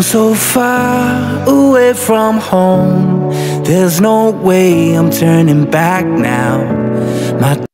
I'm so far away from home. There's no way I'm turning back now. My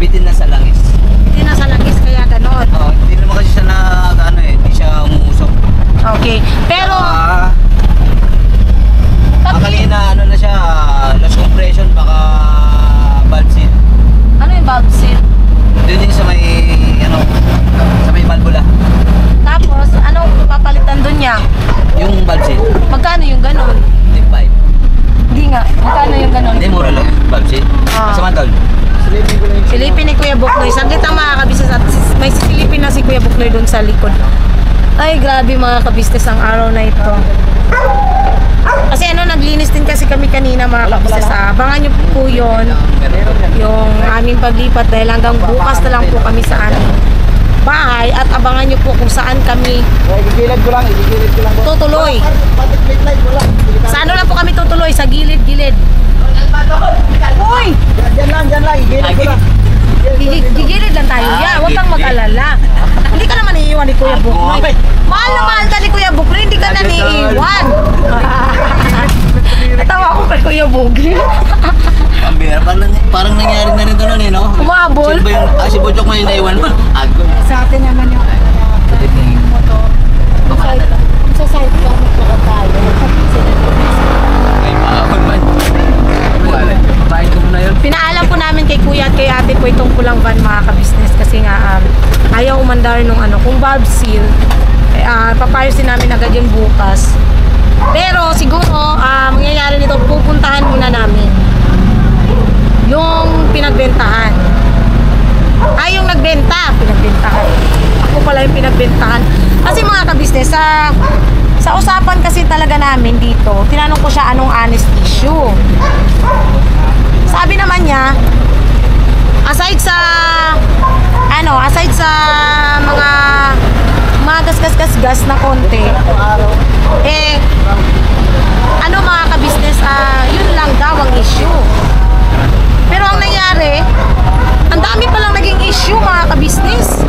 bitin na sa langis. Bitin na sa langis, kaya ganon. Oo, hindi naman kasi ganon? 25. Hindi nga. Magkano yung ganon? Hindi, mura lang. Babsi. Ah. Samantol. Silipin ni Kuya Buknoy. Saglit ang mga kabisnes at may silipin na si Kuya Buknoy doon sa likod. Ay, grabe mga kabisnes ang araw na ito. Kasi naglinis din kasi kami kanina mga kabisnes. Abangan nyo po yun, yung aming paglipat dahil hanggang bukas na lang po kami sa aming bahay at abangan nyo po kung saan kami Igigilid ko lang. tutuloy. Sa ano lang po kami tutuloy? Sa gilid-gilid. Uy! Diyan lang. Igigilid ko lang. Gigilid lang tayo. Yeah, huwag kang mag-alala. Hindi ka naman iiwan ni Kuya Buknoy. Mahal na mahal ka ni Kuya Buknoy, hindi ka na iiwan. Natawa ko kay Kuya Buknoy. Pambira, parang nangyari na rin doon no? Umabol? Sino ba yung, si Butchok mo yung naiwan mo? Ako. Sa atin naman yung motor. Sa side ka, magpaka tayo. Ay, maakon man. Babayin ko muna yun. Pinaalam po namin kay Kuya at kay Ate po itong pulang van mga kabisnes kasi nga ayaw umandar nung kung valve seal. Papayosin namin agad yun bukas. Pero siguro mangyayari nito, pupuntahan muna namin yung pinagbentahan. Yung pinagbentahan. Ako pala yung pinagbentahan. Kasi mga kabisnes, sa usapan kasi talaga namin dito, tinanong ko siya anong honest issue. Sabi naman niya, aside sa mga gas-gas-gas na konti, mga kabisnes, yun lang daw ang issue. Pero ang nangyari, ang dami palang naging issue mga kabisnes.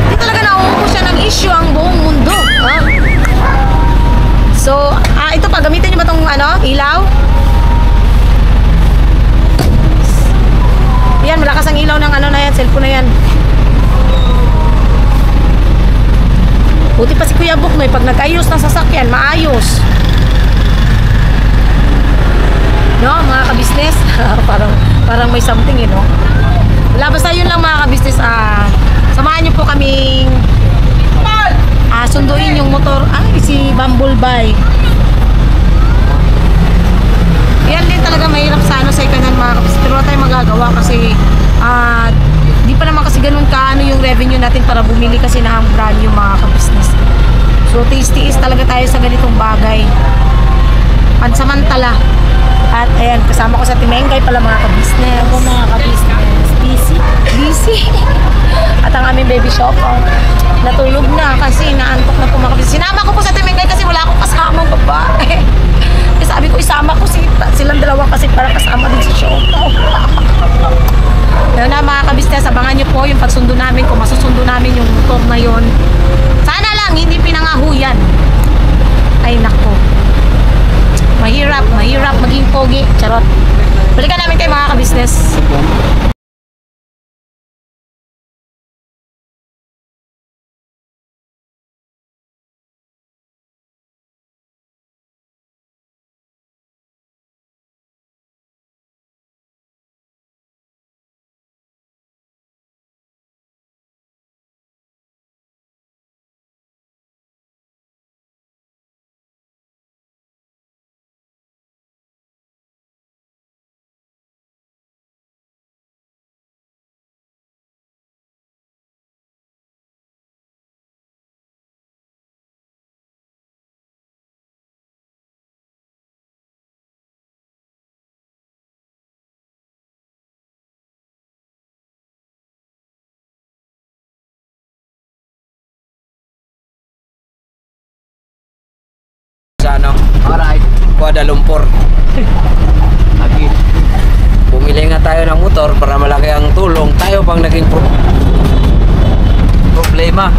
Hindi talaga nauupo siya ng issue ang buong mundo. So, ito pa, gamitin niyo ba itong ilaw? Yan, malakas ang ilaw ng na yan, cellphone na yan. Buti pa si Kuya Buknoy, pag nag-ayos ng sasakyan, maayos. No, mga kabisnes? parang may something, no? Wala, basta yun lang mga kabisnes. Samahan niyo po kaming sunduin yung motor. Si Bumblebee. Yan din talaga mahirap sa second-hand mga kabisnes. Pero wala tayong magagawa kasi di pa naman kasi ganun yung revenue natin para bumili kasi na ang brand yung mga kabisnes. So tiis-tiis talaga tayo sa ganitong bagay. Pansamantala. At ayan, kasama ko sa Timengay pala mga kabisnes. Ako mga kabisnes. Busy. At ang aming baby shop, natulog na kasi naantok na po mga kabisnes. Sinama ko po sa Timengay kasi wala akong kasamang babae. Sabi ko isama ko silang dalawa kasi para kasama din sa show. Yun na mga kabisnes, abangan nyo po yung pagsundo namin, kung masusundo namin yung motor na yun. Sana lang hindi pinangahuyan. Ay nako, mahirap maging pogi. Charot. Balikan namin kayo mga kabisnes. Alright, Kuala Lumpur. Lagi. Bumili nga tayo ng motor para malaki ang tulong. Tayo pang naging problema.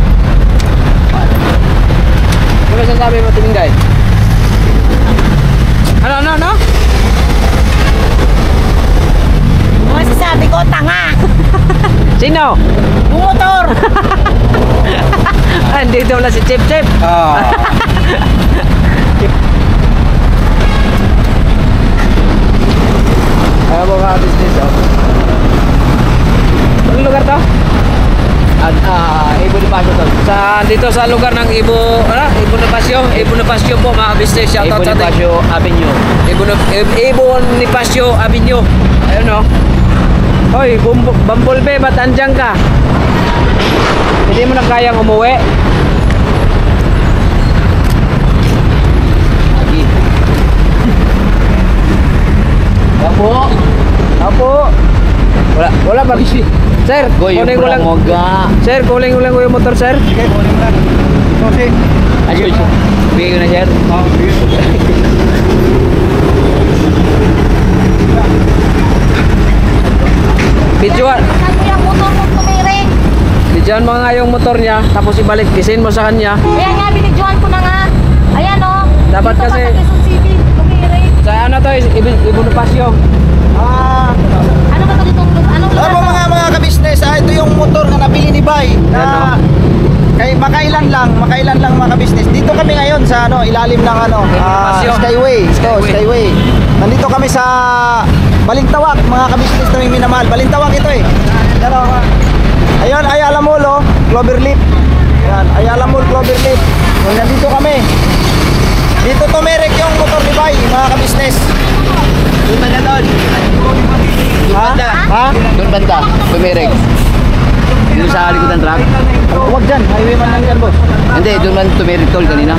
Ano sasabi mo, Timingay? Ano? Masasabi ko, tanga. Sino? Motor. Andito wala si Chip. Ayan mo mga business, Anong lugar to? Ibo Bonifacio to. Dito sa lugar ng Ibo Bonifacio Bonifacio po mga business. Shoutout sa ating Bonifacio Avenue. Ibon Bonifacio Avenue. Ayun o. Hoy, Bumblebee, ba't andyan ka? Hindi mo na kayang umuwi? Apo. Apo. Wala ba? Sir, Goy, kunin ko lang. Sir, kunin ko lang yung motor, sir. Sige, kunin mo lang. Kasi, Ayun. Bigay ko na, sir. Videoan. Saan mo yung motor mo tumirik? Videoan mo nga yung motor niya, tapos ibalik, kisin mo sa kanya. Ayan nga, binidyoan ko na nga. Ayan o. Dapat Dito kasi- ka sa Quezon City, tumirik. Sa ano to, Bonifacio. Ano ba ito ditong, anong lugar alam mo to? mga kabisnes, ito yung motor na nabili ni Bay. Na, makailan lang mga kabisnes. Dito kami ngayon sa ilalim ng Skyway. Skyway. Nandito kami sa Balintawak, mga kabisnes na may minamahal. Balintawak ito eh. Ayun, Ayala Mall, Cloverleaf. Ayan, Ayala Mall, Cloverleaf. So, nandito kami. Dito tumirik yung motor ni Bay, mga kabisnes. Doon banda doon. Ha? Doon banda. Pumirig. Dito sa likod ng truck. Huwag dyan, highway man lang dyan, boss. Hindi, doon man tumirig tol kanina.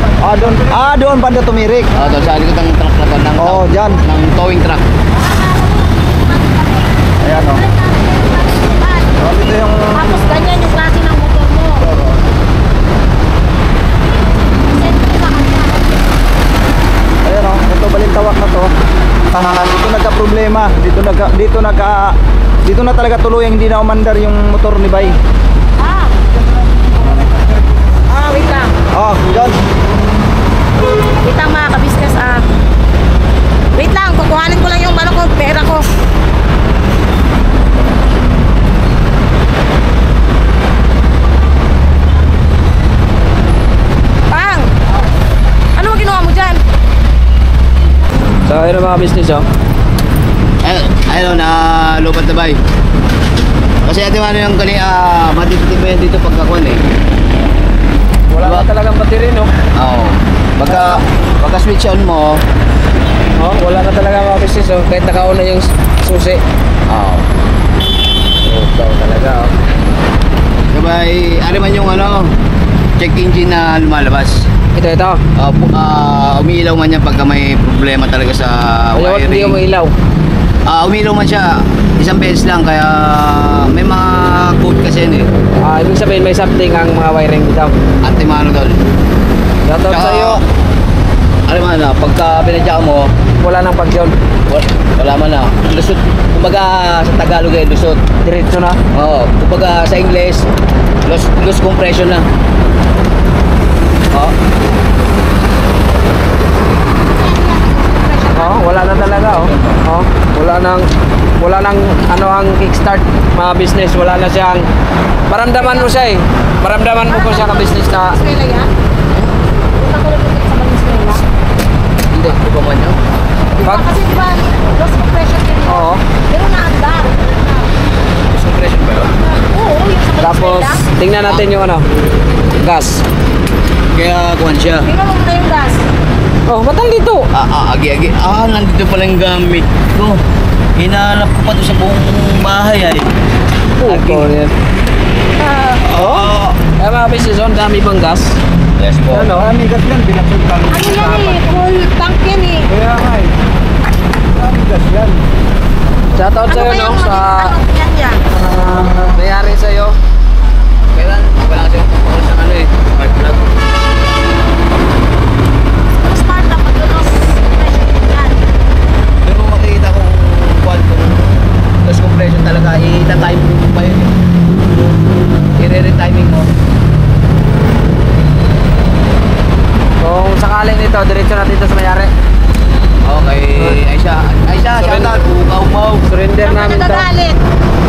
Doon banda tumirik. Doon sa likod ng truck na Oo, dyan. ng towing truck. Ayan, o. Dito yung... Tapos ganyan yung klase ng motor mo. Sentry ka kanya. Ayan, o. Ito, Balintawak na to. Dito nagka-problema. Dito na talaga tuloy hindi na umandar yung motor ni Bay. Wait lang. Dyan. Wait lang mga kabisnes Wait lang, kukuhanin ko lang yung ko, pera ko. Pang! Ano ang ginawa mo dyan? So, ayun ang mga business, oh. Ayun, lupat na bay. Kasi ate ano yung matitipid mo yan dito pagkakuan eh. Wala Diba? na talagang battery, no? Oo. Pagka switch on mo, Oh, wala na talaga mga business, oh. Kahit nakauna yung susi. oo. Ikaw talaga, oh. Sabay, ano man yung check engine na lumalabas. Ito. Umiilaw man yan pagka may problema talaga sa Ayaw, hindi wiring. mo ilaw. Umiilaw man siya isang beses lang kaya may mga code kasi yun eh. Ibig sabihin may something ang mga wiring dito. Antimano doon. Shoutout Tsaka, sa'yo. Ano man pagka pinadya mo, Wala nang pag-zone. wala man na. Lusot. Kumbaga sa Tagalog eh, lusot. Diretso na. Oo. Kumbaga sa English, loose compression na. Oo. Oh, wala na talaga, oh. Oh, wala nang ang kickstart mga business, wala na siyang maramdaman mo siya eh. Maramdaman mo ko siya ka business na Venezuela yan? Punta ko rin sa Venezuela. Hindi, di ba man yun? Pag- Kasi diba, loss compression din yun. Oo. Pero naandar. Loose compression ba yun? Oo, yung sa Tapos Venezuela. tingnan natin yung gas. Kaya kuhan siya. Tingnan mo muna yung gas. Oh, ba't dito? Agi-agi. Nandito pala yung gamit ko. Hinahanap ko pa to sa buong bahay ay. Ito yan. Oo. Eh mga business, oh, ang dami bang gas? Yes po. Ano? Amigas yan, pinagsultan. Ano yan eh, full tank yan eh. Kaya nga eh. Amigas yan. Shoutout sa'yo, no? Sa Yan yan. nangyari sa'yo. Kailan? Wala kasi ako sa ano eh. Smart plug. Pero smart na pag loss compression yan. Pero makikita kung kuhan kung loose compression talaga. I-time mo pa yun eh. I-re-timing mo. Kung sakaling nito, diretso natin ito sa mayari. Okay. Aisha, shout out. Umaw. Surrender Saan ka namin to. nagagalit?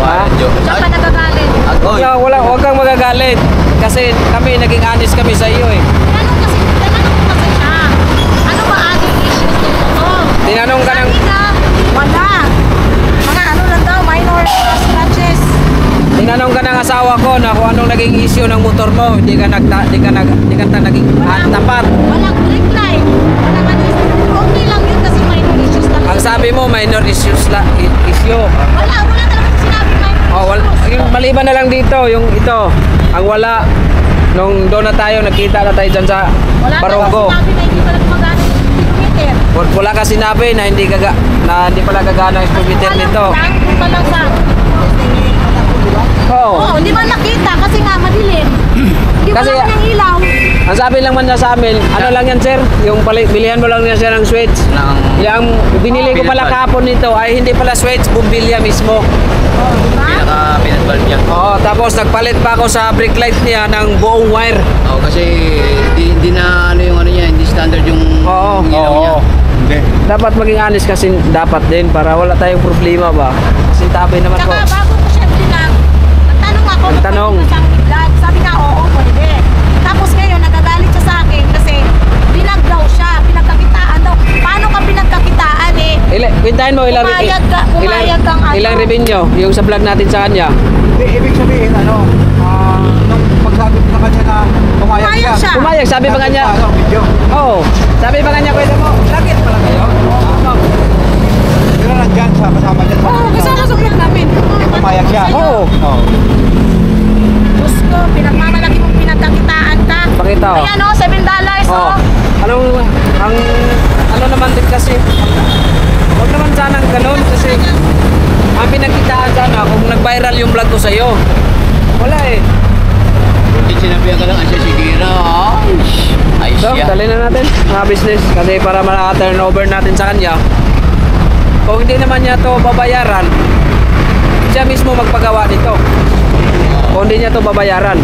Wala, joke. Saan ka nagagalit? Agoy. Huwag kang magagalit. Kasi naging honest kami sa iyo eh. Tinanong ko kasi siya. Ano ba ating issues nito? Tinanong ka ng... Sabi niya, wala. Mga ano lang daw, minor scratches. Tinanong ka ng asawa ko na kung anong naging issue ng motor mo. Hindi ka naging tapat. Walang brake light. Sabi mo, minor issues issue. Wala talaga sinabi may. Oh, yung maliban na lang dito, yung ito, ang wala. Nung doon na tayo, nakita na tayo dyan sa Wala Barongo. talaga sinabi na hindi pala gumagana yung speedometer. Wala ka sinabi na hindi pala gagana ang speedometer nito. Doon pa lang sa... Oo. Oo, hindi man nakita kasi nga madilim. Hindi Kasi- wala nang ilaw. Ang sabi lang man niya sa amin, ano lang yan sir, yung bilihan mo lang niya siya ng switch. Yung binili ko pala kahapon nito ay hindi pala switch, bumbilya mismo. Pinaka-peanut bulb niya. Oo, tapos nagpalit pa ako sa brake light niya ng buong wire. Oo, kasi hindi na ano yung ano niya, hindi standard yung Oo. ilaw niya. Hindi. Dapat maging honest kasi dapat din para wala tayong problema ba. Kasi tabi naman po. Tsaka bago ko siya tinag, nagtanong ako. Nagtanong. kung pwede ba siyang i-vlog. Sabi niya, oo, pwede. Tapos ngayon, nagagalit siya sa akin kasi binag daw siya, pinagkakitaan daw. Paano ka pinagkakitaan eh? Kwentahin mo ilang Pumayag kang ano. ilang revenue yung sa vlog natin sa kanya. Ibig sabihin, nung pagsabi ko sa kanya na pumayag Pumayag siya. Pumayag, sabi pa kanya. Video. Oo. Sabi pa kanya, pwede mo. Lagit pala kayo. Pero nandyan sa kasama dyan. Oo, kasama sa vlog namin. Pumayag siya. Oo. Oo. Diyos ko, pinagmamalaki mong pinagkakitaan ka. Pakita, oh. Ayan o, $7 Oh. oh. Ano naman din kasi, huwag naman sanang ganun kasi ang pinagkitaan sana kung nag-viral yung vlog ko sa'yo. Wala eh. Hindi sinabihan ka lang, asya si Gira. Ay So, siya. dali na natin mga business kasi para maka-turnover natin sa kanya. Kung hindi naman niya to babayaran, siya mismo magpagawa nito. Kung hindi niya to babayaran,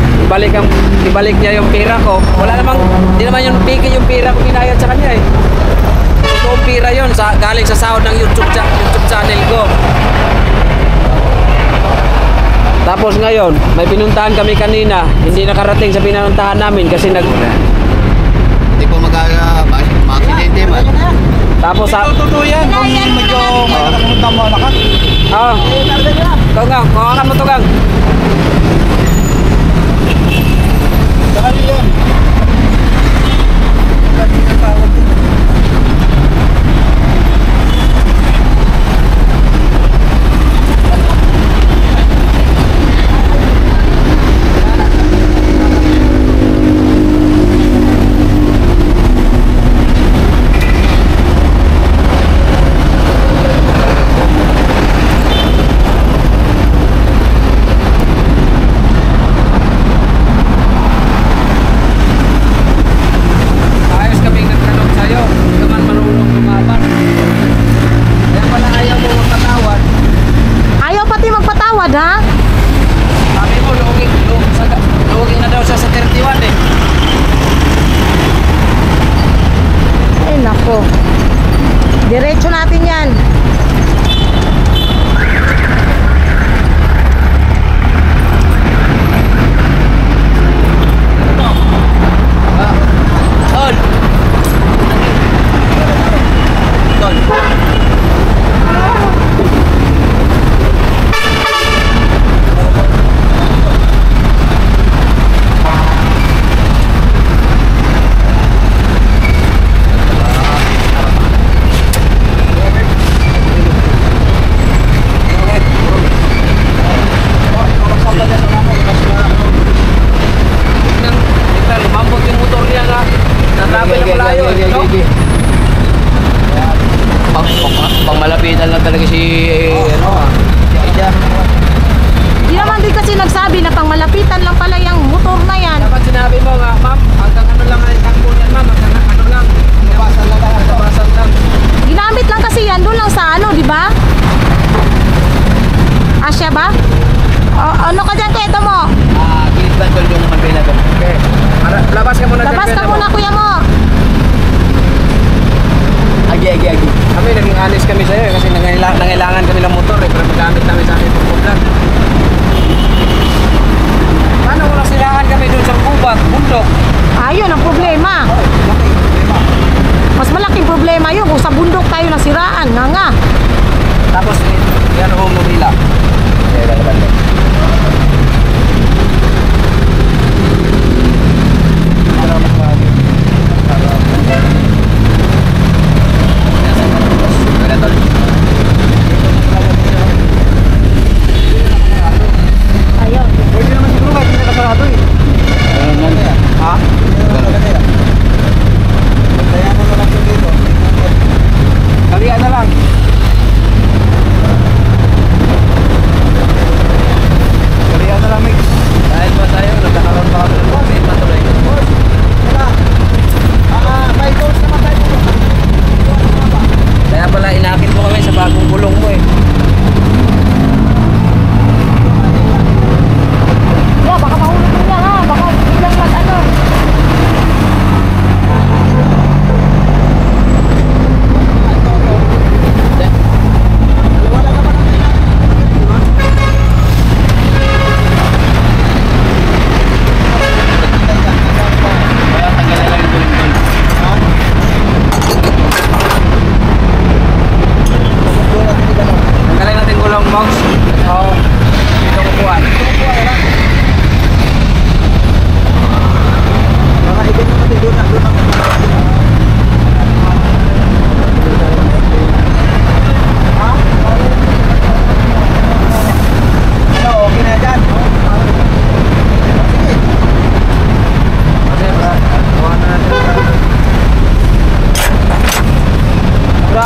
ibalik niya yung pera ko. Hindi naman yung piki yung pera ko binayad sa kanya eh. Totoong pera yun, galing sa sahod ng YouTube channel ko. Tapos ngayon, may pinuntahan kami kanina, hindi nakarating sa pinuntahan namin kasi Hindi po mag-aksidente man. Tapos Totoo yan. Kung medyo may nakapunta mo lakas. ito nga, makakan mo to gang. Saka yun. Ayos kaming nagtanong sa'yo, hindi ka man marunong lumaban. Kaya pala ayaw mo magpatawad. Ayaw pati magpatawad ha? Sabi mo, lugi na daw siya sa 31 eh. Ay nako. Diretso natin yan. Tol! Tol! Tignan, lumambot yung motor niya na natabi na malayo. No? Pang malapitan lang talaga si ano ah. Si Aida. Di naman din kasi nagsabi na pang malapitan lang pala yung motor na yan. Dapat sinabi mo nga, ma'am, hanggang ano lang ang tangko niyan, ma'am, hanggang ano lang. Labasan lang. Ginamit lang kasi yan doon lang sa ano, di ba? Asya ba? O, ano ka dyan, kwento mo? Gilid ba tol yung magbila doon? Okay. Labas ka muna dyan, Labas ka kwento mo. muna, kuya mo. Agi. Kami, naging honest kami sa'yo eh, kasi nangailangan kami ng motor eh, para magamit namin sa aming pagpublog. Paano kung nasilahan kami doon sa gubat, bundok? Ayun ang problema. Mas malaking problema yun kung sa bundok tayo nasiraan. Nga. Tapos, yan ang humumila. Wala tol.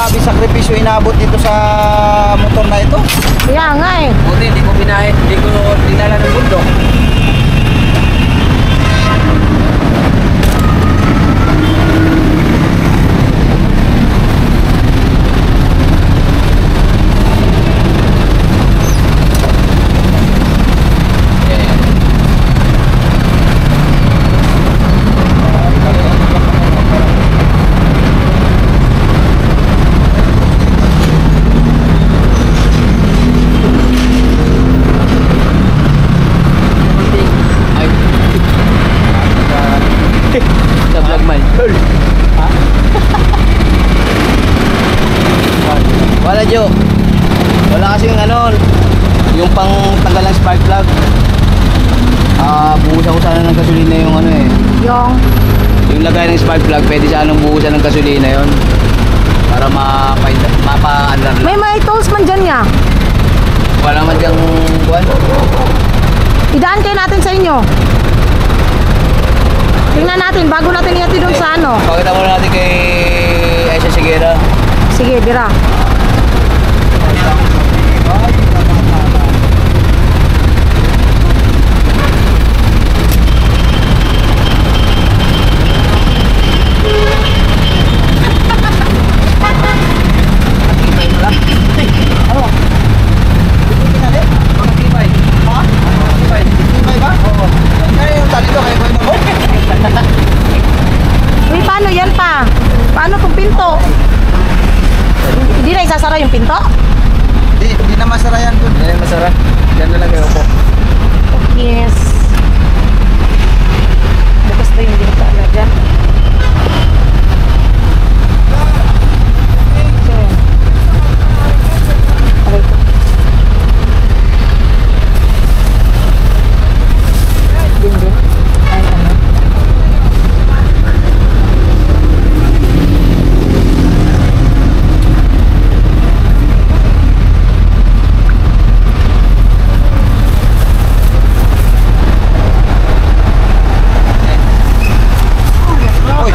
Grabe sakripisyo inabot dito sa motor na ito. Kaya nga eh. Buti, hindi ko binahin, hindi ko dinala ng bundok. Sa vlog man. Wala Jo. Wala kasing ano, yung pang tanggal ng spark plug. Buhusan ko sana ng gasolina yung ano eh. Yung lagay ng spark plug, pwede sanang buhusan ng gasolina yon para mapa-alarm. May tools man dyan niya. Wala man diyang buwan. Idaan kayo natin sa inyo. Tingnan natin, bago natin ihatid doon sa ano. Pakita mo natin kay Aisha Sigera. Sige, dira. Uy, paano yan pa? Paano itong pinto? Hindi na isasara yung pinto? Di na masara yan dun. Yan masarap. Yan na lang yung upo. Yes. Bukas na yung dito na dyan. So, aray ko. Din. Ay, ano. Uy.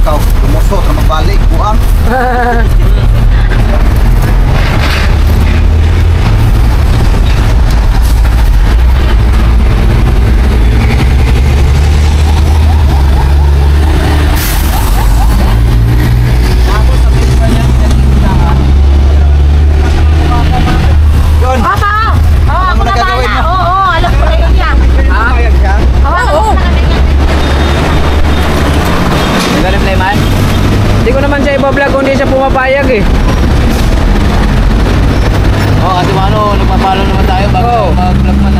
Ikaw, lumusot na magbalik. Buang. Yun. Papa! Oo, Alam ako mo na na gagawin bahala. mo? Oo, alam ko na yun yan. Pumayag siya. Oo. Nag-reply man? Hindi ko naman siya iba-vlog kung hindi siya pumapayag eh. Oo, kasi ano, nagpapalo naman tayo bago Oo. mag-vlog man.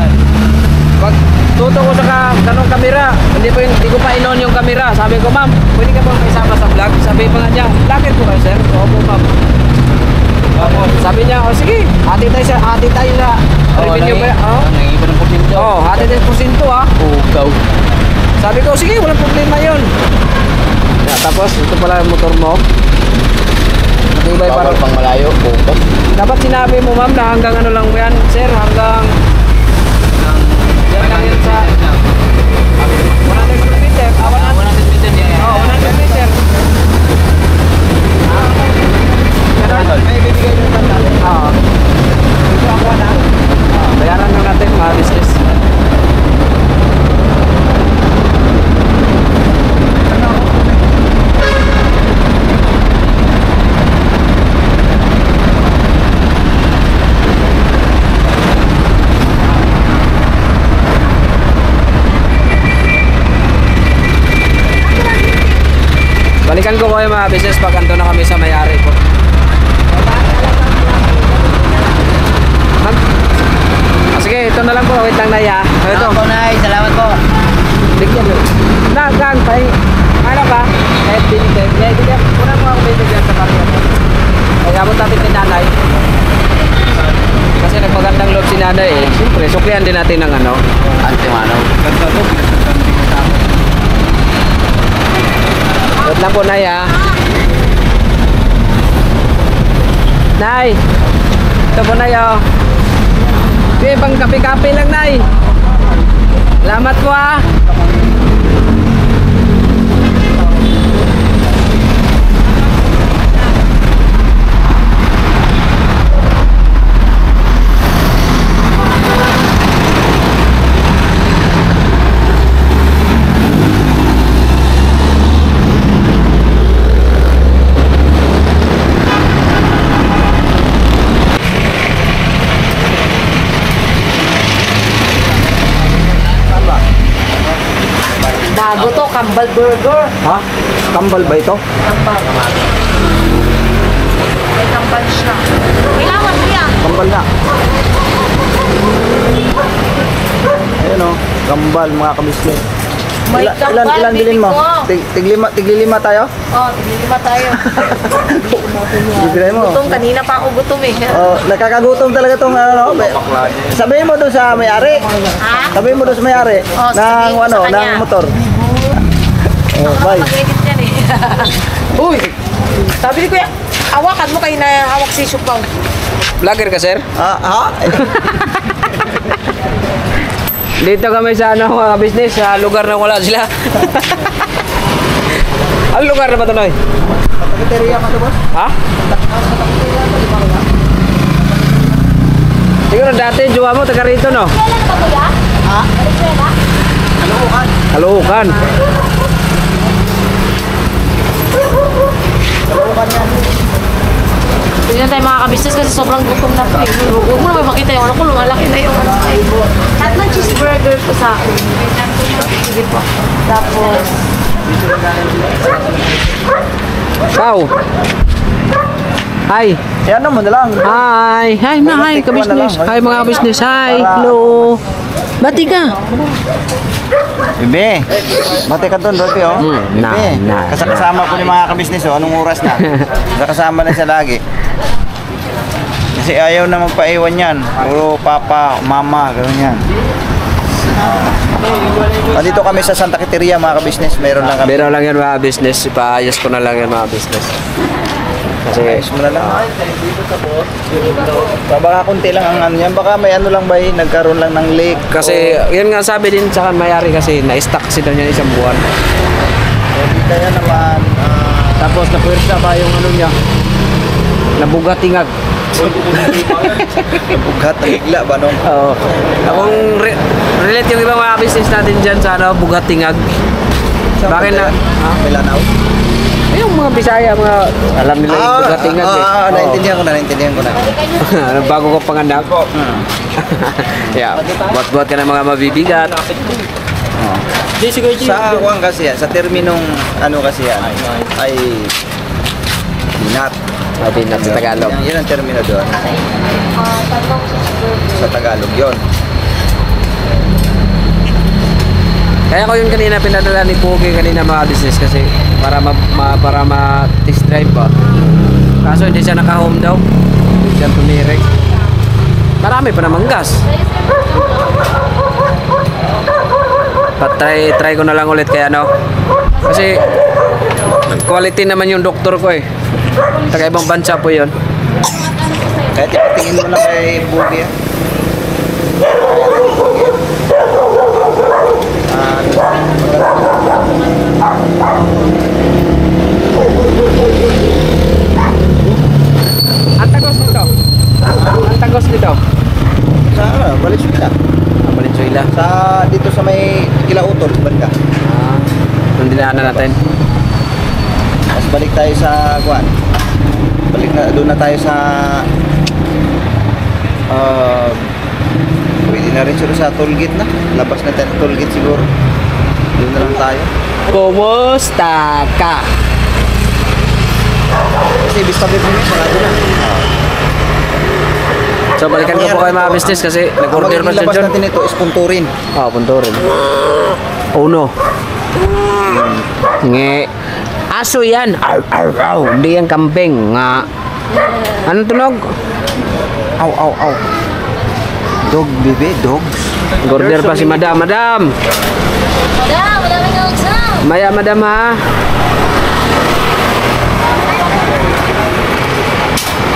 Pag tuto ko sa kanong kamera, hindi ko pa in-on yung kamera. Sabi ko, ma'am, pwede ka bang isama sa vlog? Sabi pa nga niya, lakit ko kayo, sir? Oo po, ma'am. Tapos, sabi niya, oh sige, hati tayo na revenue ba? Oh, Nangiba ng porsyento. oh, hati tayo porsyento ah. Ugaw. Sabi ko, sige, walang problema yun. Tapos, ito pala yung motor mo. Matibay Bawal para. pang malayo. Ugaw. Dapat sinabi mo, ma'am, na hanggang ano lang yan, sir, hanggang yan lang yun sa 100 meter. 100 meter niya. Oh, 100 meter. Ganun. May bibigay nyo naman natin. Oo. Ito ako na. Bayaran na natin mga business. Balikan ko kayo mga business pag ando na kami sa may-ari ko. Sige, ito na lang po. Wait lang na ya. Ito. Ito po, Nay. Salamat po. Bigyan mo. Gang, ano ka? Kahit binigyan. Kaya bigyan. Una mo ako bibigyan sa karya mo. Kaya mo natin kay nanay. Kasi nagpagandang loob si nanay eh. Siyempre, suklihan din natin ng ano. Antimano. Wait lang po, Nay ha. Nay! Ito po, Nay oh. Sige, pang kape-kape lang, Nay. Salamat po ha. Kambal ba ito? Kambal. May kambal siya. Kailangan mo yan. Kambal na. Ayan o, kambal mga kabisnes. May kambal, Ilan bilhin mo? bibi ko. Tigli-lima tayo? Oh, tiglilima tayo. Bibigay mo. Gutom, kanina pa ako gutom eh. Oh, nakakagutom talaga tong ano. Sabihin mo doon sa may-ari. Ha? Sabihin mo doon sa may-ari Oh, ng sabihin ko ano, sa kanya. ng motor. Oh, bye. Mag-edit yan eh. Uy! Sabi ni Kuya, hawakan mo kayo na hawak si Supaw. Vlogger ka, sir? Ha? Dito kami sa ano, mga business, sa lugar na wala sila. Ang lugar na ba ito, Noy? Cafeteria ka to, boss? Ha? Siguro dati, jowa mo, taga rito, no? Kailan ba Kuya? Ha? Kailan? Kaluhukan. Kalukan yan. Hindi na tayo mga kabisnes kasi sobrang gutom na po. Huwag mo naman makita yung ano ko, lumalaki na yung ano. Tatlong cheeseburger po sa akin. Sige po. Tapos, Pau. Hi. Yan mo na lang. Hi. Hi na, hi, ka-business. Hi, mga business. Hi. Hello. Bati ka. Bebe, bati ka doon, Bebe, oh. Bebe, kasama ko ni mga kabisnes, oh. Anong oras na? Kasama na siya lagi. Kasi ayaw na magpaiwan yan. Puro papa, mama, gano'n yan. Nandito kami sa Santa Quiteria, mga kabisnes. Meron lang kami. Biro lang yan, mga business. Ipaayos ko na lang yan, mga business. Kasi, Ayos mo na lang. Baka kunti lang ang ano yan. Baka may ano lang ba, nagkaroon lang ng leak. kasi yun nga sabi din sa mayari kasi na-stuck sila niya isang buwan. Hindi kaya naman. Tapos napuwersa pa yung ano niya. Nabugatingag. Bugat, nagigla ba nung? Oo. Akong relate yung ibang mga business natin dyan sa ano, bugatingag. Bakit na? Milanaw? Yung mga Bisaya, mga alam nila yung bugatingag eh. Naintindihan ko na. Bago ko panganak. Yeah, buat-buat ka ng mga mabibigat. Sa kuwang kasi yan, sa terminong ano kasi yan, ay binat. Sabi na sa Tagalog. Yan ang termino doon. Sa Tagalog yon. Kaya ko yun kanina pinadala ni Pogi kanina mga business kasi para ma-test drive ba. Kaso hindi siya naka-home daw. Hindi siya tumirik. Marami pa namang gas. But try ko na lang ulit kaya no. Kasi quality naman yung doktor ko eh. Taga ibang bansa po yun. Kahit ipatingin mo lang kay Bugi yan. Ang tagos nito. Ang tagos nito. Sa Valenzuela. Valenzuela. Sa dito sa may Kilautor, banda. Nung dinaanan natin. Tapos balik tayo sa kuan. Doon na tayo sa pwede na rin siguro sa toll gate na. Labas na tayo ng toll gate siguro. Doon na lang tayo. Kumusta ka? Kasi ibig sabihin mo sarado na. So balikan ko po kayo mga business kasi nag-order pa Ang siya labas dyan. natin ito is Punturin. Punturin. Uno. Nge. Aso yan. Arr, arr, arr. Hindi yan kambing. Nga. Anong tunog? Aw. Dog, bebe, dogs. Order pa si madam. Madam! Madam, wala ka ng exam. Maya madam ha.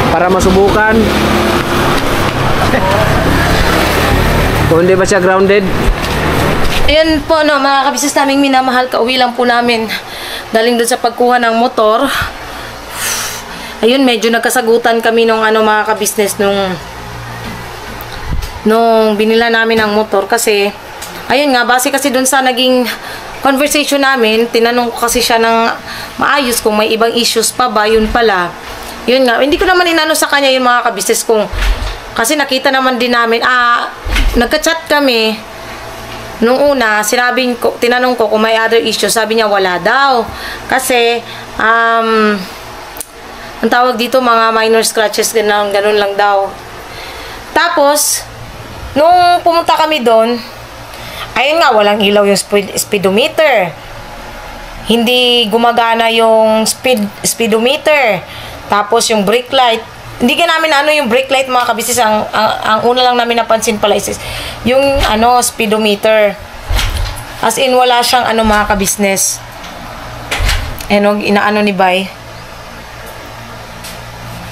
Para masubukan. Kung hindi ba siya grounded? Ayun po no, mga kabisnes naming minamahal, kauwi lang po namin. Galing doon sa pagkuha ng motor. Ayun, medyo nagkasagutan kami nung ano mga kabisnes nung binila namin ang motor kasi ayun nga, base kasi doon sa naging conversation namin, tinanong ko kasi siya ng maayos kung may ibang issues pa ba, yun pala. Yun nga, hindi ko naman inano sa kanya yung mga kabisnes kung kasi nakita naman din namin, nagka-chat kami Nung una, tinanong ko kung may other issue, sabi niya wala daw. Kasi, ang tawag dito, mga minor scratches, ganun lang daw. Tapos, nung pumunta kami doon, ayun nga, walang ilaw yung speedometer. Hindi gumagana yung speedometer. Tapos, yung brake light. Hindi ka namin yung brake light, mga kabisnes. Ang una lang namin napansin pala is yung speedometer. As in, wala siyang mga kabisnes. Inaano ni Bay.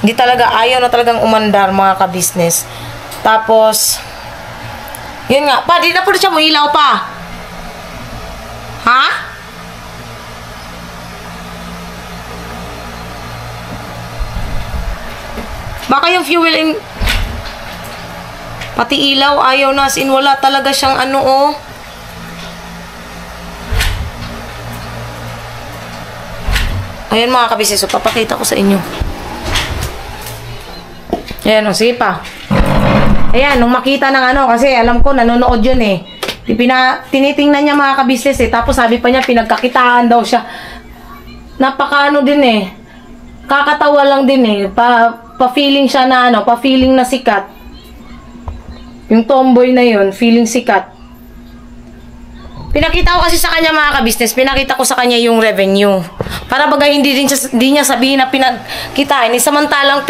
Hindi talaga, ayaw na talagang umandar, mga kabisnes. Tapos, yun nga, pa, di na po siya mo ilaw pa. Ha? Baka yung fuel pati ilaw, ayaw na, as in, wala talaga siyang Ayan, mga kabisnes, so papakita ko sa inyo. Ayan, sige pa. Ayan, nung makita ng kasi alam ko, nanonood yun eh. Tinitingnan niya, mga kabisnes eh. Tapos sabi pa niya, pinagkakitaan daw siya. Napaka din eh. Kakatawa lang din eh. Pa-feeling siya na pa-feeling na sikat. Yung tomboy na yun, feeling sikat. Pinakita ko kasi sa kanya, mga kabisnes, pinakita ko sa kanya yung revenue. Para bagay hindi niya sabihin na pinagkitain. Samantalang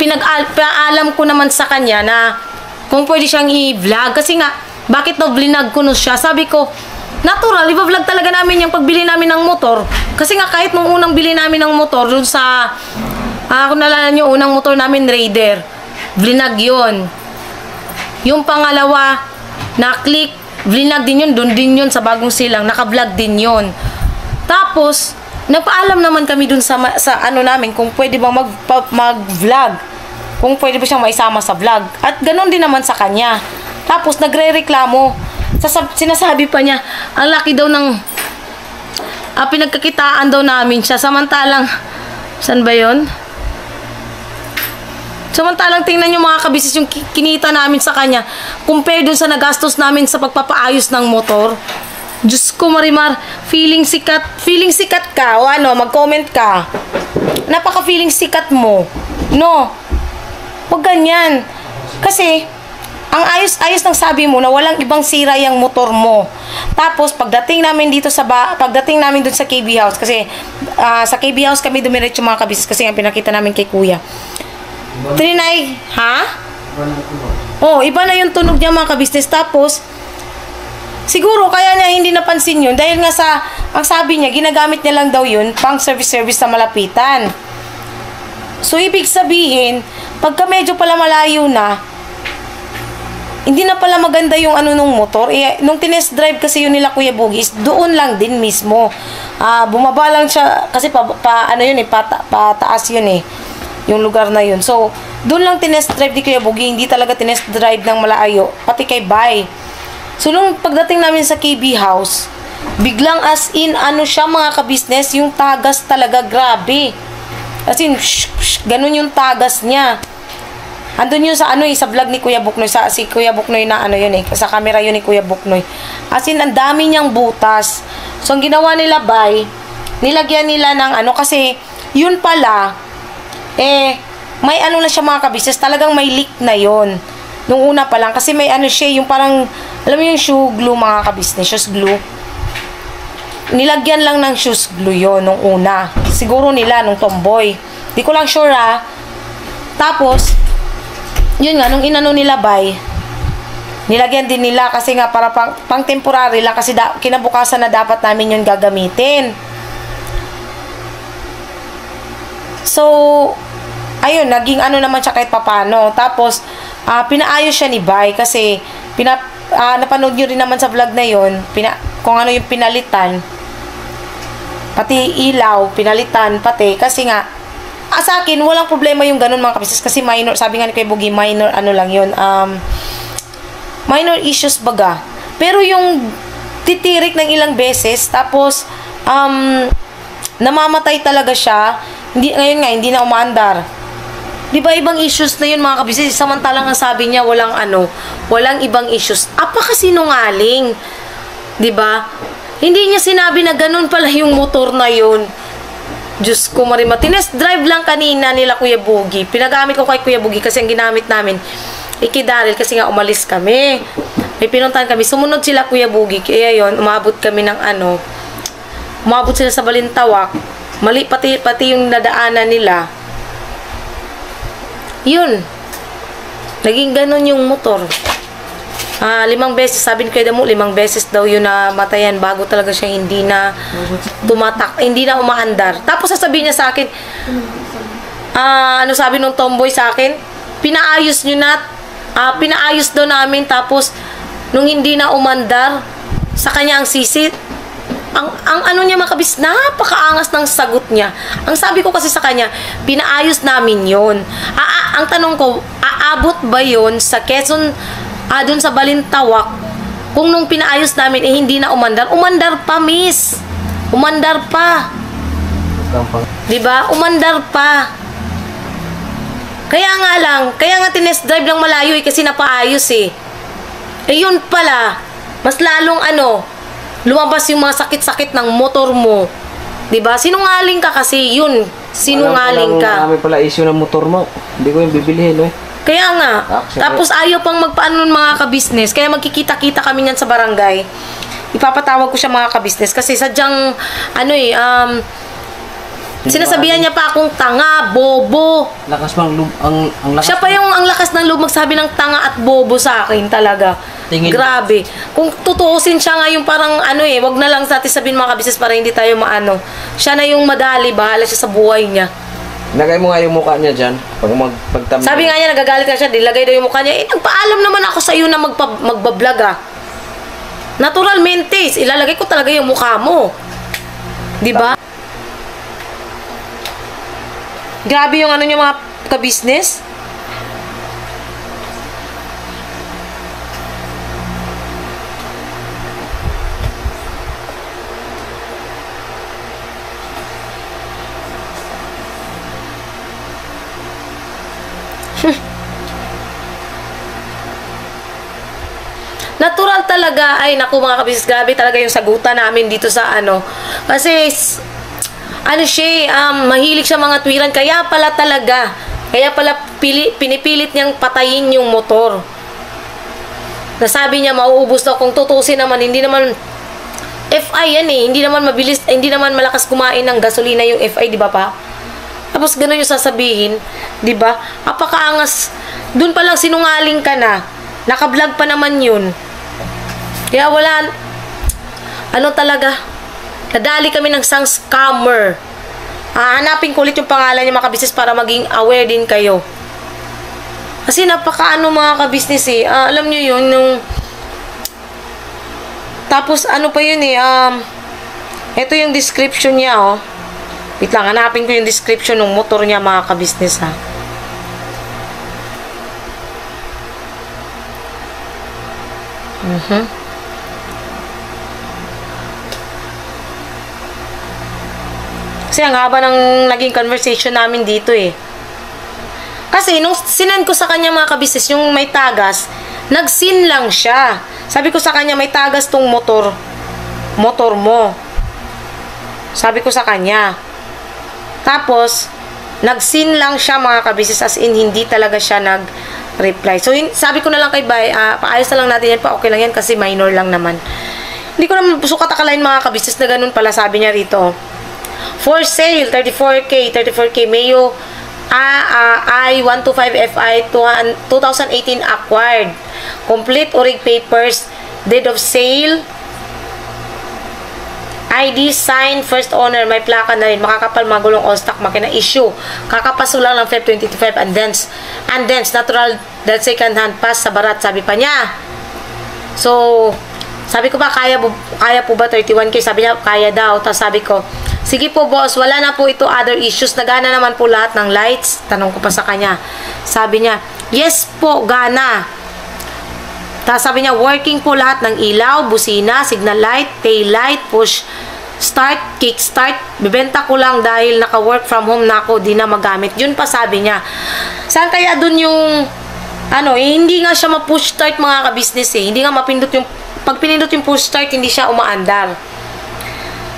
pinag-alam ko naman sa kanya na kung pwede siyang i-vlog. Kasi nga, bakit vlinag ko siya? Sabi ko, natural, i-vlog talaga namin yung pagbili namin ng motor. Kasi nga, kahit nung unang bili namin ng motor, dun sa, kung nalala nyo, unang motor namin, Raider, vlinag yun. Yung pangalawa, na-click, vlinag din yun, doon din yun sa Bagong Silang, naka-vlog din yun. Tapos, nagpaalam naman kami dun sa namin kung pwede bang mag-vlog. Kung pwede ba siyang maisama sa vlog. At ganun din naman sa kanya. Tapos, nagre-reklamo. Sinasabi pa niya, ang laki daw ng pinagkakitaan daw namin siya. Samantalang, saan ba yun? Samantalang tingnan nyo, mga kabisnes, yung kinita namin sa kanya compare dun sa nagastos namin sa pagpapaayos ng motor. Diyos ko, Marimar, feeling sikat ka o mag-comment ka. Napaka-feeling sikat mo. No, huwag ganyan. Kasi ang ayos-ayos ng sabi mo na walang ibang sira yung motor mo. Tapos pagdating namin dun sa KB House, kasi sa KB House kami dumiretso, mga kabisnes, kasi ang pinakita namin kay Kuya. Trinay, ha? Iba na yung tunog niya, mga kabisnes. Tapos, siguro kaya niya hindi napansin yun dahil nga ang sabi niya, ginagamit niya lang daw yun pang service sa malapitan. So, ibig sabihin, pagka medyo pala malayo na, hindi na pala maganda yung nung motor. Nung tinest drive kasi yun nila Kuya Bugis, doon lang din mismo. Bumaba lang siya, kasi pataas yun eh. Yung lugar na yun. So, doon lang tinest drive ni Kuya Bugi, hindi talaga tinest drive ng malayo, pati kay Bay. So, nung pagdating namin sa KB House, biglang as in, siya, mga kabisnes, yung tagas talaga, grabe. As in, ganun yung tagas niya. Andun yun sa sa vlog ni Kuya Buknoy, si Kuya Buknoy na sa camera yun ni Kuya Buknoy. As in, ang dami niyang butas. So, ang ginawa nila, Bay, nilagyan nila ng kasi, yun pala, may na siya, mga kabisnes, talagang may leak na yon nung una pa lang, kasi may siya, yung parang, alam mo yung shoe glue, mga kabisnes, shoes glue, nilagyan lang ng shoes glue yon nung una, siguro nila, nung tomboy, di ko lang sure tapos, yun nga, nung nila, Bay, nilagyan din nila, kasi nga, para pang temporary lang, kasi kinabukasan na dapat namin yun gagamitin. So, ayun, naging naman siya kahit papano. Tapos, pinaayos siya ni Bay kasi napanood nyo rin naman sa vlog na yun, kung ano yung pinalitan. Pati ilaw, pinalitan, pati. Kasi nga, sa akin, walang problema yung ganun, mga kabisnes. Kasi minor, sabi nga ni Kuya Bugi, minor, lang yun. Minor issues baga. Pero yung titirik ng ilang beses, tapos, namamatay talaga siya. Ngayon nga, hindi na umaandar. Di ba ibang issues na yun, mga kabisnes? Samantalang ang sabi niya, walang ibang issues. Apakasinungaling. Diba? Hindi niya sinabi na ganun pala yung motor na yun. Diyos ko, Marima. Tinest drive lang kanina nila Kuya Bugi. Pinagamit ko kay Kuya Bugi kasi ang ginamit namin, ikidaril kasi nga umalis kami. May pinuntahan kami. Sumunod sila Kuya Bugi. Kaya yun, umabot kami ng umabot sila sa Balintawak. Mali pati yung nadaanan nila. Yun. Naging ganun yung motor. 5 beses, sabi ni Kuya Damo, 5 beses daw yun na matayan bago talaga siya hindi na hindi na umaandar. Tapos sasabihin niya sa akin, ano sabi nung tomboy sa akin? Pinaayos nyo na, pinaayos daw namin, tapos nung hindi na umandar, sa kanya ang sisit. Ang ano niya makabis, napakaangas ng sagot niya. Ang sabi ko kasi sa kanya, pinaayos namin yon. Ang tanong ko, aabot ba yon sa Quezon, doon sa Balintawak, kung nung pinaayos namin, hindi na umandar? Umandar pa, miss. Umandar pa. Diba? Umandar pa. Kaya nga tinest drive lang malayo kasi napaayos eh. Yun pala, mas lalong lumabas yung mga sakit-sakit ng motor mo. Diba? Sinungaling ka kasi yun. Sinungaling ka. Marami pala issue ng motor mo. Hindi ko yung bibilihin eh. Kaya nga. Tapos ayaw pang magpaano ng mga ka-business. Kaya magkikita-kita kami niyan sa barangay. Ipapatawag ko siya mga ka-business. Kasi sadyang, sinasabihan niya pa akong tanga, bobo. Lakas bang loob, ang lakas. Siya pa yung ang lakas ng loob magsabi ng tanga at bobo sa akin talaga. Tingin. Grabe. Kung tutuusin siya nga yung parang wag na lang natin sabihin mga ka-business para hindi tayo maano. Siya na yung madali, bahala siya sa buhay niya. Lagay mo nga yung mukha niya dyan. Pagtamay. Sabi nga niya, nagagalit ka siya, dilagay daw yung mukha niya. Nagpaalam naman ako sa iyo na magbablog Naturalmente, ilalagay ko talaga yung mukha mo. Diba? Grabe yung niya mga ka-business. Natural talaga. Ay, naku mga kabisnes, grabe talaga yung sagutan namin dito sa Kasi, mahilig siya mga tuwiran. Kaya pala pinipilit niyang patayin yung motor. Nasabi niya, mauubos daw. Kung tutusin naman, hindi naman, FI yan hindi naman mabilis, hindi naman malakas kumain ng gasolina yung FI, di ba pa? Tapos ganun yung sasabihin, di ba? Apakaangas. Doon pa lang sinungaling ka na. Naka-vlog pa naman yun. Kaya wala, talaga, nadali kami ng isang scammer. Hanapin ko ulit yung pangalan niya mga kabisnes para maging aware din kayo. Kasi mga kabisnes alam nyo yun, tapos pa yun ito yung description niya wait lang, hanapin ko yung description ng motor niya mga kabisnes Kasi ang haba ng naging conversation namin dito Kasi nung sinend ko sa kanya mga kabisnes, yung may tagas, nag-sin lang siya. Sabi ko sa kanya, may tagas tong motor mo. Sabi ko sa kanya. Tapos, nag-sin lang siya mga kabisnes, as in hindi talaga siya nag-reply. So, sabi ko na lang kay Bay, paayos na lang natin yan, okay lang yan kasi minor lang naman. Hindi ko naman sukat akalain mga kabisnes na ganun pala, sabi niya rito. For sale, 34K Mayo I-125 FI 2018 acquired. Complete orig papers, date of sale, ID, sign, first owner, may plaka na rin, makakapal, magulong, all stock, makina, issue, kakapaso lang ng Feb 2025, and dance, natural, that second hand pass sa barat, sabi pa niya. So, sabi ko ba, kaya po ba 31K? Sabi niya, kaya daw. Tapos sabi ko, sige po boss, wala na po ito other issues. Nagana naman po lahat ng lights. Tanong ko pa sa kanya. Sabi niya, yes po, gana. Tapos sabi niya, working po lahat ng ilaw, busina, signal light, tail light, push start, kick start. Bibenta ko lang dahil naka-work from home na ako, di na magamit. Yun pa sabi niya. Saan kaya dun yung hindi nga siya ma-push start mga ka-business Hindi nga mapindot yung pag pinindot yung push start, hindi siya umaandar.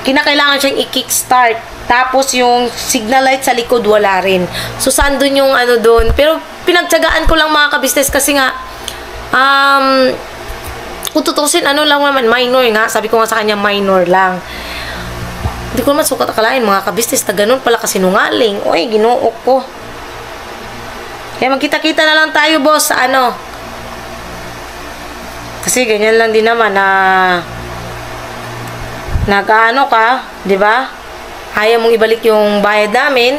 Kinakailangan siyang i-kickstart. Tapos yung signal light sa likod, wala rin. So, saan dun yung ano dun? Pero, pinagtsagaan ko lang mga ka-business kasi nga, kung tutusin, ano lang naman, minor nga. Sabi ko nga sa kanya, minor lang. Hindi ko naman sukat akalain, mga ka-business, na ganun pala kasinungaling. Uy, ginoo ko. Kaya magkita-kita na lang tayo, boss, sa ano. Kasi ganyan lang din naman na nag-ano ka, di ba? Ayaw mong ibalik yung bayad namin.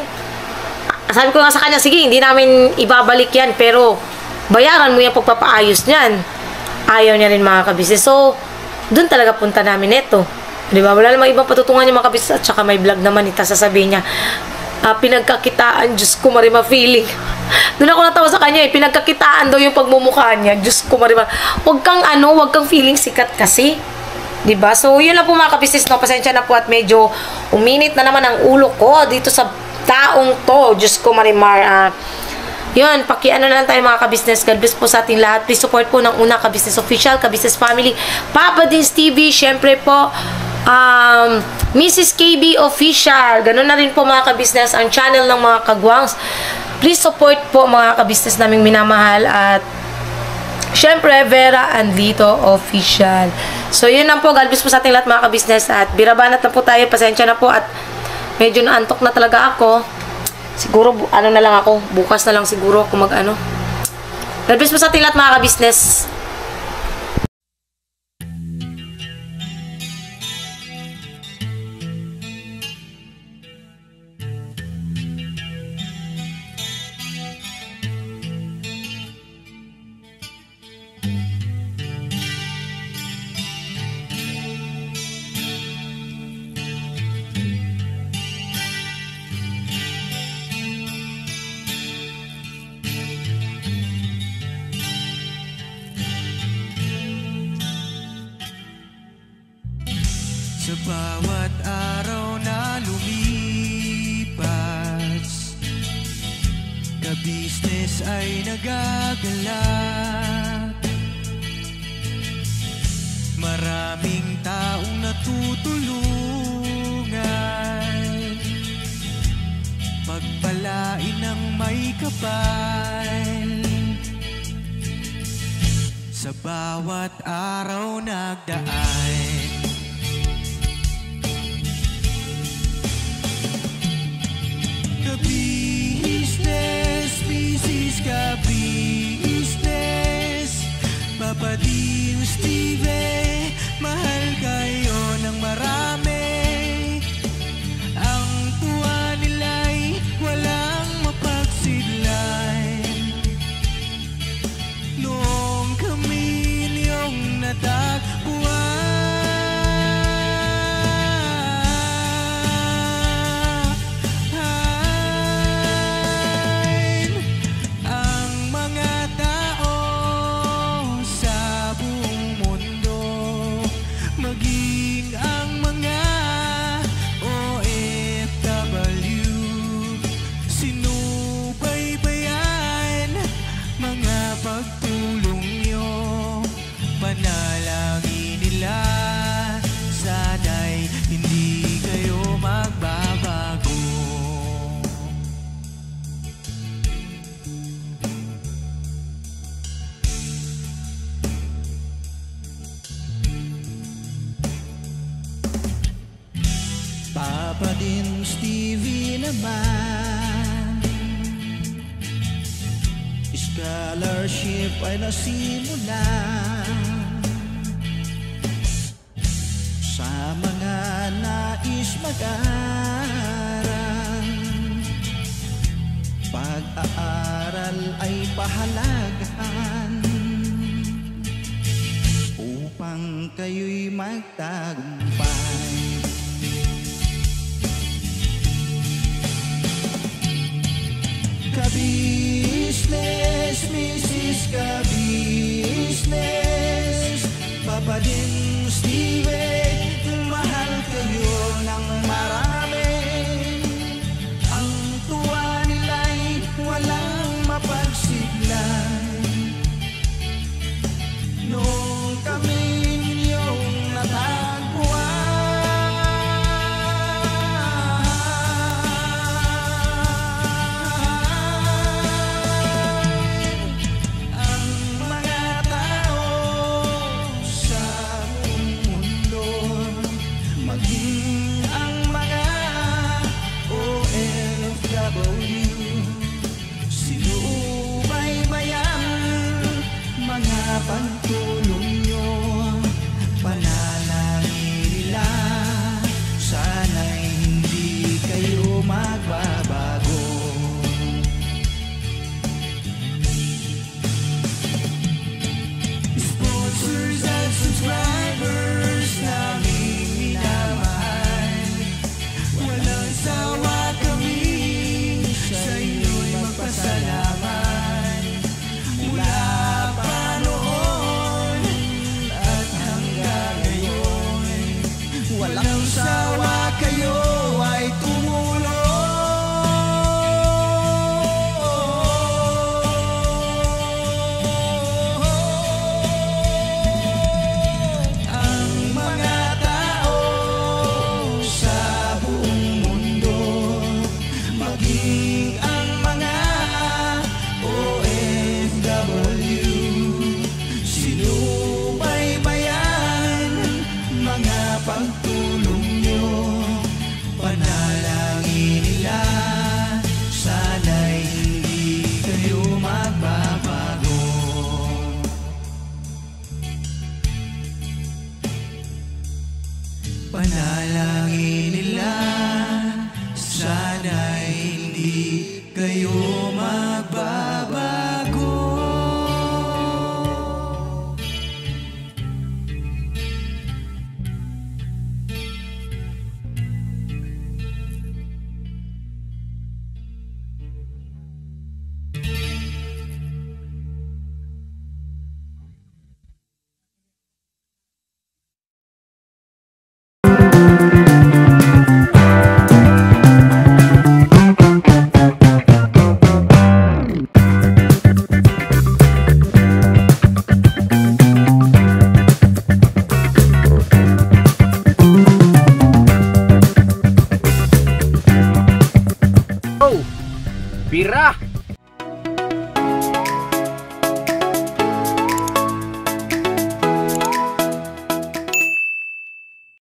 Sabi ko nga sa kanya, sige, hindi namin ibabalik yan, pero bayaran mo yung pagpapaayos niyan. Ayaw niya rin mga kabisnes. So, dun talaga punta namin ito. Di ba? Wala namang ibang patutungan yung mga kabisnes. At saka may vlog naman, sasabihin niya, pinagkakitaan, Diyos ko, marima feeling. Doon ako natawa sa kanya pinagkakitaan daw yung pagmumukha niya. Diyos ko, marima. Huwag kang feeling sikat kasi. Diba? So, yun lang po mga kabisnes, no? Pasensya na po at medyo uminit na naman ang ulo ko dito sa taong to. Diyos ko, Marimar. Yun, pakiano na lang tayo mga kabisnes. God bless po sa ating lahat. Please support po ng una Kabisnes Official, Kabisnes Family, Papa Dins TV, syempre po, Mrs. KB Official. Ganun na rin po mga kabisnes ang channel ng mga kagwangs. Please support po mga kabisnes naming minamahal at syempre, Vera Andlito Official. So, yun lang po. God bless po sa ating lahat mga kabisnes. At birabanat na po tayo. Pasensya na po. At medyo naantok na talaga ako. Siguro, ano na lang ako. Bukas na lang siguro ako mag-ano. God bless po sa ating lahat mga kabisnes. Sa bawat araw na lumipas, kabisnes ay nagagalak. Maraming taong natutulungan, pagpalain ng may kapal. Sa bawat araw nagdaan, Kabisnes, Mrs. Kabisnes, Papa Dins TV, mahal kayo ng marami. Ang tuwa nila'y walang mapagsidlan. Noong kami niyong natagpuan, Papa Dins TV naman, scholarship ay nasimulan sa mga nais mag-aral. Pag-aaral ay pahalagahan upang kayo'y magtagumpay. Kabisnes, Mrs. Kabisnes, Papa Dins TV, mahal kayo ng marami. Ang tuwa nila'y walang mapagsiglan. Noong kami pagtulong nyo, panalangin nila, sana'y hindi kayo magbabago. Sponsors at subscribers namin minamahal, walang sawa kami sa inyo'y magpasalamat. Mula pa noon at hanggang ngayon, walang sawa kayo ay tumulong. Ang mga tao sa buong mundo, maging ang mga OFW, sinubaybayan mga pagtulong nyo, panalangin nila, sana'y hindi kayo magbabago. Panalangin nila, sana'y hindi kayo magbabago. Bira!